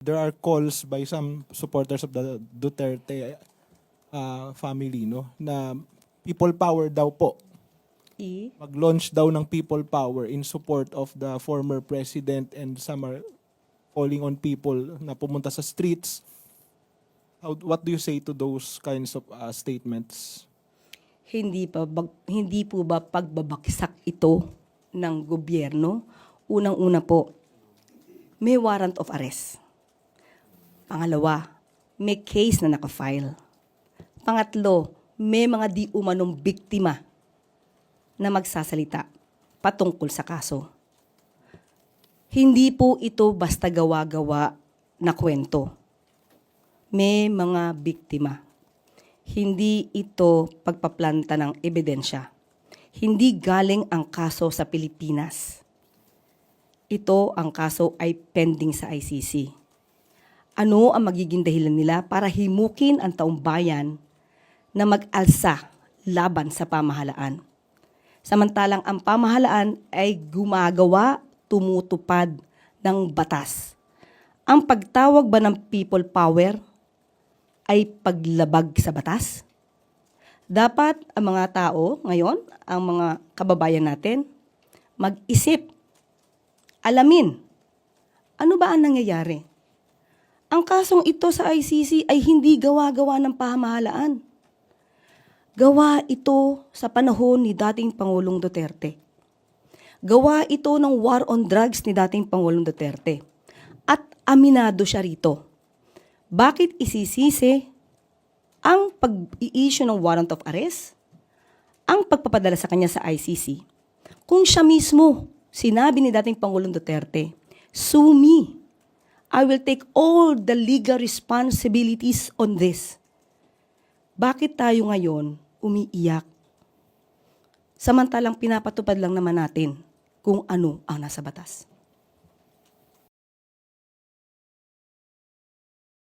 There are calls by some supporters of the Duterte family, no, na people power daw po. Mag-launch daw ng people power in support of the former president, and some are calling on people na pumunta sa streets. What do you say to those kinds of statements? Hindi po ba pagbabaksak ito ng gobyerno? Unang-una po, may warrant of arrest. Pangalawa, may case na nakafile. Pangatlo, may mga di umanong biktima na magsasalita patungkol sa kaso. Hindi po ito basta gawa-gawa na kwento. May mga biktima. Hindi ito pagpaplanta ng ebidensya. Hindi galing ang kaso sa Pilipinas. Ito, ang kaso ay pending sa ICC. Ano ang magiging dahilan nila para himukin ang taong bayan na mag-alsa laban sa pamahalaan? Samantalang ang pamahalaan ay gumagawa, tumutupad ng batas. Ang pagtawag ba ng people power ay paglabag sa batas? Dapat ang mga tao ngayon, ang mga kababayan natin, mag-isip, alamin, ano ba ang nangyayari? Ang kasong ito sa ICC ay hindi gawa-gawa ng pamahalaan. Gawa ito sa panahon ni dating Pangulong Duterte. Gawa ito ng war on drugs ni dating Pangulong Duterte. At aminado siya rito. Bakit isisisi ang pag-i-issue ng warrant of arrest, ang pagpapadala sa kanya sa ICC, kung siya mismo sinabi ni dating Pangulong Duterte, "Sue me. I will take all the legal responsibilities on this." Bakit tayo ngayon umiiyak? Samantalang pinapatupad lang naman natin kung ano ang nasa batas.